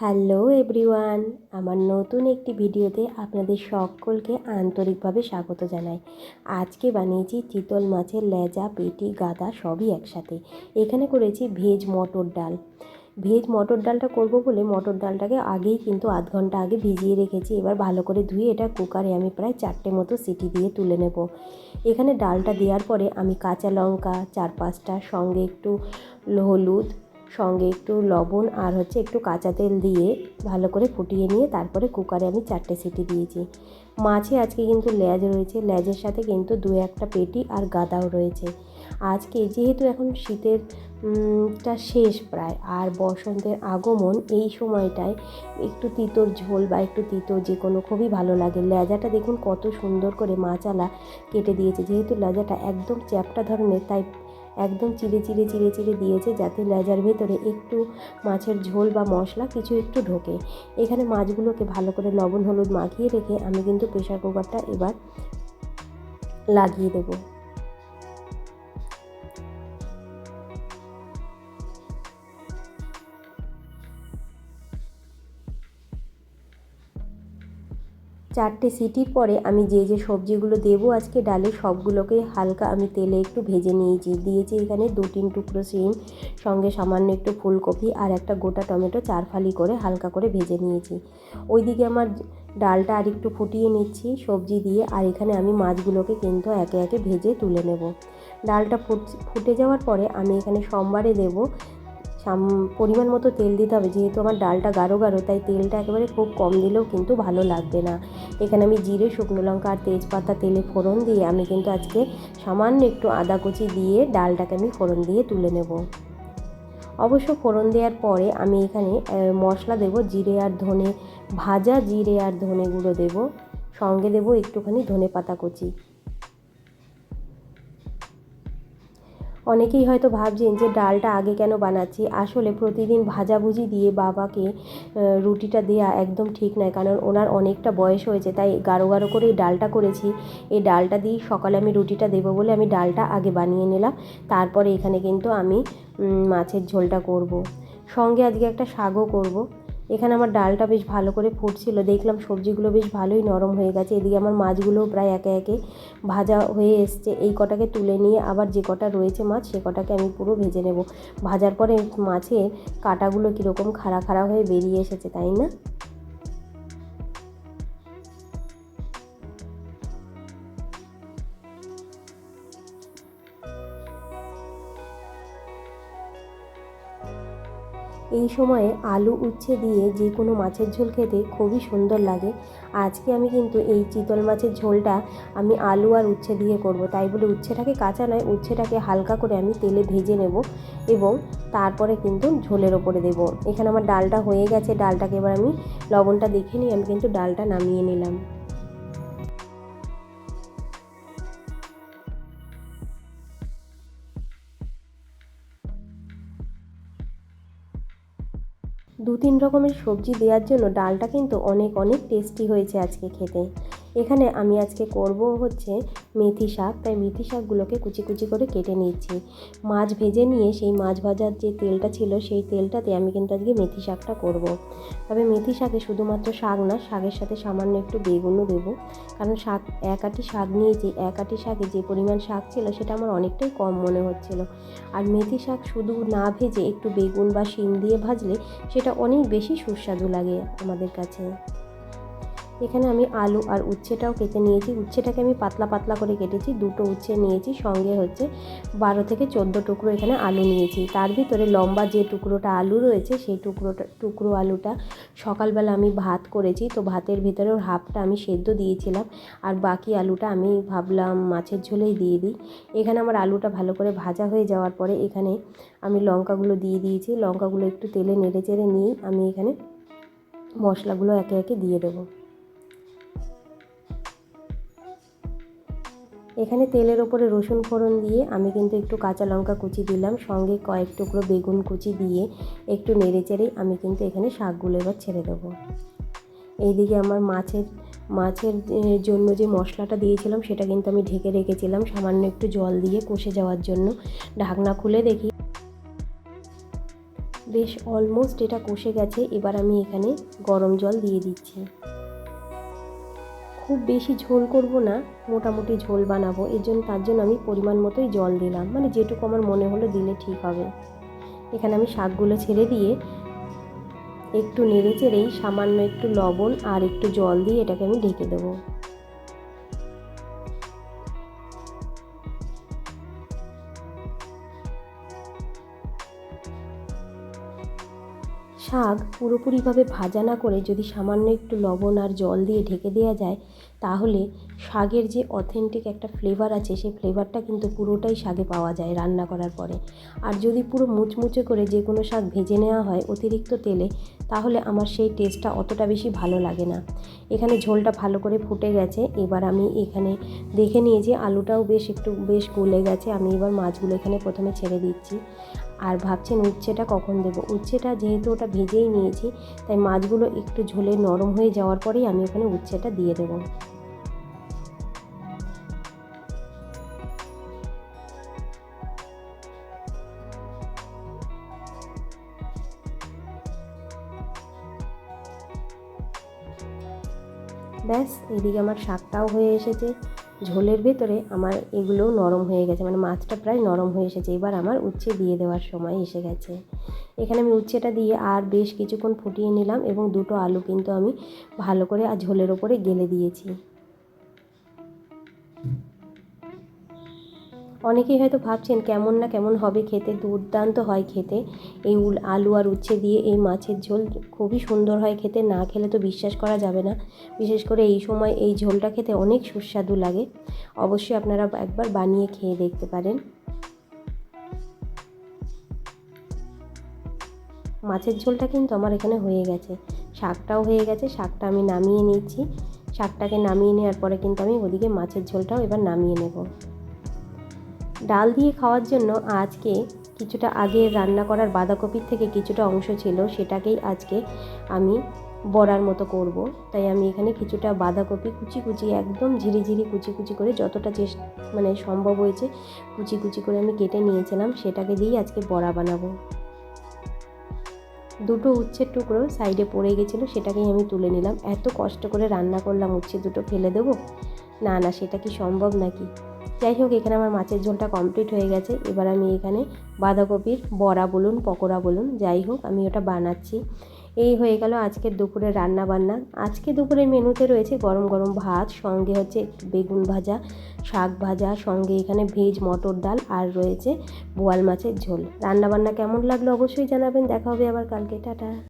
Hello everyone, আমার নতুন একটি ভিডিওতে আপনাদের সকলকে আন্তরিকভাবে স্বাগত জানাই। আজকে বানিয়েছি চিতল মাছের লেজা, পেটি, গাদা সবই একসাথে। এখানে করেছি ভেজ মটর ডাল। ভেজ মটর ডালটা করব বলে মটর ডালটাকে আগেই কিন্তু আধ ঘন্টা আগে ভিজিয়ে রেখেছি। এবার ভালো করে ধুয়ে এটা কুকারে আমি প্রায় 4টে মতো সিটি দিয়ে তুলে নেব। এখানে ডালটা দেওয়ার পরে আমি কাঁচা লঙ্কা 4-5টা, সঙ্গে একটু হলুদ, সঙ্গে একটু লবণ আর একটু কাঁচা তেল দিয়ে ভালো করে ফুটিয়ে নিয়ে তারপরে কুকারে আমি 4টে সিটি দিয়েছি। মাছে আজকে কিন্তু লেজ রয়েছে, লেজের সাথে কিন্তু 2-1টা পেটি আর গাদাও রয়েছে। আজকে যেহেতু এখন শীতের টা শেষ প্রায়, আর বসন্তের আগমন, এই সময়টায় একটু তিতোর ঝোল বা একটু তিতো যে কোনো খুবই ভালো লাগে। লেজাটা দেখুন কত সুন্দর করে মাছালা কেটে দিয়েছে। যেহেতু লেজাটা একদম চ্যাপ্টা ধরনের, তাই একদম চিড়ে চিড়ে চিড়ে চিড়ে দিয়েছে, যাতে লেজার ভেতরে একটু মাছের ঝোল বা মশলা কিছু একটু ঢোকে। এখানে মাছগুলোকে ভালো করে লবণ হলুদ মাখিয়ে রেখে আমি কিন্তু প্রেশার কুকারটা এবার লাগিয়ে দেবো। চারটে সিটির পরে আমি যে সবজিগুলো দেবো আজকে ডালে, সবগুলোকে হালকা আমি তেলে একটু ভেজে দিয়েছি এখানে 2-3 টুকরো শিম, সঙ্গে সামান্য একটু ফুলকপি আর একটা গোটা টমেটো 4 ফালি করে হালকা করে ভেজে নিয়েছি। ওইদিকে আমার ডালটা আর একটু ফুটিয়ে নিচ্ছি সবজি দিয়ে, আর এখানে আমি মাছগুলোকে কিন্তু একে একে ভেজে তুলে নেব। ডালটা ফুটে যাওয়ার পরে আমি এখানে সোমবারে দেবো পরিমাণ মতো তেল দিতে হবে। যেহেতু আমার ডালটা গাঢ় গাঢ়, তাই তেলটা একেবারে খুব কম দিলেও কিন্তু ভালো লাগবে না। এখানে আমি জিরে, শুকনো লঙ্কা আর তেজপাতা তেলে ফোড়ন দিয়ে আমি কিন্তু আজকে সামান্য একটু আদা কুচি দিয়ে ডালটাকে আমি ফোড়ন দিয়ে তুলে নেব। অবশ্য ফোড়ন দেওয়ার পরে আমি এখানে মশলা দেব, জিরে আর ধনে, ভাজা জিরে আর ধনে গুঁড়ো দেব, সঙ্গে দেব একটুখানি ধনেপাতা কুচি। অনেকেই হয়তো ভাবছেন যে ডালটা আগে কেন বানাচ্ছি। আসলে প্রতিদিন ভাজাভুজি দিয়ে বাবাকে রুটিটা দেওয়া একদম ঠিক নয়, কারণ ওনার অনেকটা বয়স হয়েছে, তাই গাঢ় গাঢ় করে এই ডালটা করেছি। এই ডালটা দিয়েই সকালে আমি রুটিটা দেবো বলে আমি ডালটা আগে বানিয়ে নিলাম। তারপরে এখানে কিন্তু আমি মাছের ঝোলটা করব। সঙ্গে আজকে একটা শাকও করব। এখানে আমার ডালটা বেশ ভালো করে ফুটছিল, দেখলাম সবজিগুলো বেশ ভালোই নরম হয়ে গেছে। এদিকে আমার মাছগুলোও প্রায় একে একে ভাজা হয়ে এসছে। এই কটাকে তুলে নিয়ে আবার যে কটা রয়েছে মাছ, সে কটাকে আমি পুরো ভেজে নেব। ভাজার পরে মাছের কাঁটাগুলো কীরকম খাড়া খাড়া হয়ে বেরিয়ে এসেছে, তাই না? এই সময়ে আলু উচ্ছে দিয়ে যে কোনো মাছের ঝোল খেতে খুবই সুন্দর লাগে। আজকে আমি কিন্তু এই চিতল মাছের ঝোলটা আমি আলু আর উচ্ছে দিয়ে করব, তাই বলে উচ্ছেটাকে কাঁচা নয়, উচ্ছেটাকে হালকা করে আমি তেলে ভেজে নেব এবং তারপরে কিন্তু ঝোলের ওপরে দেব। এখানে আমার ডালটা হয়ে গেছে, ডালটাকে এবার আমি লবণটা দেখে নিয়ে আমি কিন্তু ডালটা নামিয়ে নিলাম। 2-3 রকমের সবজি দেওয়ার জন্য ডালটা কিন্তু অনেক অনেক টেস্টি হয়েছে আজকে খেতে। এখানে আমি আজকে করব মেথি শাক, তাই মেথি শাকগুলোকে কুচি কুচি করে কেটে নিচ্ছি। মাছ ভেজে নিয়ে সেই মাছ ভাজার যে তেলটা ছিল, সেই তেলটাতে আমি কিন্তু আজকে মেথি শাকটা করব। তবে মেথি শাকে শুধুমাত্র শাক না, শাকের সাথে সামান্য একটু বেগুনও দেবো, কারণ শাক এক আঁটি শাক নিয়েছি, এক আঁটি শাকে যে পরিমাণ শাক ছিল সেটা আমার অনেকটাই কম মনে হচ্ছিল। আর মেথি শাক শুধু না ভেজে একটু বেগুন বা শিম দিয়ে ভাজলে সেটা অনেক বেশি সুস্বাদু লাগে আমাদের কাছে। এখানে আমি আলু আর উচ্ছেটাও কেটে নিয়েছি। উচ্ছেটাকে আমি পাতলা পাতলা করে কেটেছি, 2টো উচ্ছে নিয়েছি, সঙ্গে 12 থেকে 14 টুকরো এখানে আলু নিয়েছি। তার ভিতরে লম্বা যে টুকরোটা আলু রয়েছে, সেই টুকরো আলুটা সকালবেলা আমি ভাত করেছি, তো ভাতের ভিতরে ওর হাফটা আমি সেদ্ধ দিয়েছিলাম, আর বাকি আলুটা আমি ভাবলাম মাছের ঝোলেই দিয়ে দিই। এখানে আমার আলুটা ভালো করে ভাজা হয়ে যাওয়ার পরে এখানে আমি লঙ্কাগুলো দিয়ে দিয়েছি। লঙ্কাগুলো একটু তেলে নেড়ে চেড়ে নিয়েই আমি এখানে মশলাগুলো একে একে দিয়ে দেবো। এখানে তেলের ওপরে রসুন ফোড়ন দিয়ে আমি কিন্তু একটু কাঁচা লঙ্কা কুচি দিলাম, সঙ্গে কয়েক টুকরো বেগুন কুচি দিয়ে একটু নেড়ে চেড়েই আমি কিন্তু এখানে শাকগুলো এবার ছেড়ে দেবো। এইদিকে আমার মাছের জন্য যে মশলাটা দিয়েছিলাম সেটা কিন্তু আমি ঢেকে রেখেছিলাম সামান্য একটু জল দিয়ে কষে যাওয়ার জন্য। ঢাকনা খুলে দেখি বেশ অলমোস্ট এটা কষে গেছে। এবার আমি এখানে গরম জল দিয়ে দিচ্ছি। খুব বেশি ঝোল করব না, মোটামুটি ঝোল বানাবো, তার জন্য আমি পরিমাণ মতোই জল দিলাম, মানে যেটুকু আমার মনে হলো দিলে ঠিক হবে। এখানে আমি শাকগুলো ছেড়ে দিয়ে একটু নেড়ে চেড়েই সামান্য একটু লবণ আর একটু জল দিয়ে এটাকে আমি ঢেকে দেবো। শাক পুরোপুরিভাবে ভাজা না করে যদি সামান্য একটু লবণ আর জল দিয়ে ঢেকে দেওয়া যায়, তাহলে শাকের যে অথেন্টিক একটা ফ্লেভার আছে সেই ফ্লেভারটা কিন্তু পুরোটাই শাকে পাওয়া যায় রান্না করার পরে। আর যদি পুরো মুচমুচে করে যে কোনো শাক ভেজে নেওয়া হয় অতিরিক্ত তেলে, তাহলে আমার সেই টেস্টটা অতটা বেশি ভালো লাগে না। এখানে ঝোলটা ভালো করে ফুটে গেছে। এবার আমি এখানে দেখে নিয়েছি আলুটাও বেশ গলে গেছে। আমি এবার মাছগুলো এখানে প্রথমে ছেড়ে দিচ্ছি। আর ভাবছেন উচ্ছেটা কখন দেবো। উচ্ছেটা যেহেতু ওটা ভেজেই নিয়েছি, তাই মাছগুলো একটু ঝোলে নরম হয়ে যাওয়ার পরেই আমি ওখানে উচ্ছেটা দিয়ে দেবো। ব্যাস, এদিকে আমার শাকটাও হয়ে এসেছে। ঝোলের ভেতরে আমার এগুলোও নরম হয়ে গেছে, মানে মাছটা প্রায় নরম হয়ে এসেছে। এবার আমার উচ্ছে দিয়ে দেওয়ার সময় এসে গেছে। এখানে আমি উচ্ছেটা দিয়ে আর বেশ কিছুক্ষণ ফুটিয়ে নিলাম এবং দুটো আলু কিন্তু আমি ভালো করে আর ঝোলের ওপরে গেলে দিয়েছি। অনেকেই হয়তো ভাবছেন কেমন না কেমন হবে খেতে, দুর্দান্ত হয় খেতে। এই আলু আর উচ্ছে দিয়ে এই মাছের ঝোল খুবই সুন্দর হয় খেতে, না খেলে তো বিশ্বাস করা যাবে না। বিশেষ করে এই সময় এই ঝোলটা খেতে অনেক সুস্বাদু লাগে। অবশ্যই আপনারা একবার বানিয়ে খেয়ে দেখতে পারেন। মাছের ঝোলটা কিন্তু আমার এখানে হয়ে গেছে, শাকটাও হয়ে গেছে। শাকটা আমি নামিয়ে নিচ্ছি। শাকটাকে নামিয়ে নেওয়ার পরে কিন্তু আমি ওদিকে মাছের ঝোলটাও এবার নামিয়ে নেব। ডাল দিয়ে খাওয়ার জন্য আজকে কিছুটা আগে রান্না করার বাঁধাকপির থেকে কিছুটা অংশ ছিল, সেটাকেই আজকে আমি বড়ার মতো করব। তাই আমি এখানে কিছুটা বাঁধাকপি কুচি কুচি, একদম ঝিরিঝিরি কুচি কুচি করে যতটা মানে সম্ভব হয়েছে কুচি কুচি করে আমি কেটে নিয়েছিলাম, সেটাকে দিয়েই আজকে বড়া বানাবো। দুটো উচ্ছের টুকরো সাইডে পড়ে গেছিলো, সেটাকেই আমি তুলে নিলাম। এত কষ্ট করে রান্না করলাম, উচ্ছে দুটো ফেলে দেবো? না না, সেটা কি সম্ভব নাকি। যাই হোক, এখানে আমার মাছের ঝোলটা কমপ্লিট হয়ে গেছে। এবার আমি এখানে বাঁধাকপির বড়া বলুন, পকোড়া বলুন, যাই হোক আমি ওটা বানাচ্ছি। এই হয়ে গেল আজকের দুপুরের রান্না বান্না। আজকে দুপুরের মেনুতে রয়েছে গরম গরম ভাত, সঙ্গে হচ্ছে একটু বেগুন ভাজা, শাক ভাজা, সঙ্গে এখানে ভেজ মটর ডাল, আর রয়েছে বোয়াল মাছের ঝোল। রান্নাবান্না কেমন লাগলো অবশ্যই জানাবেন। দেখা হবে আবার কালকে। টাটা।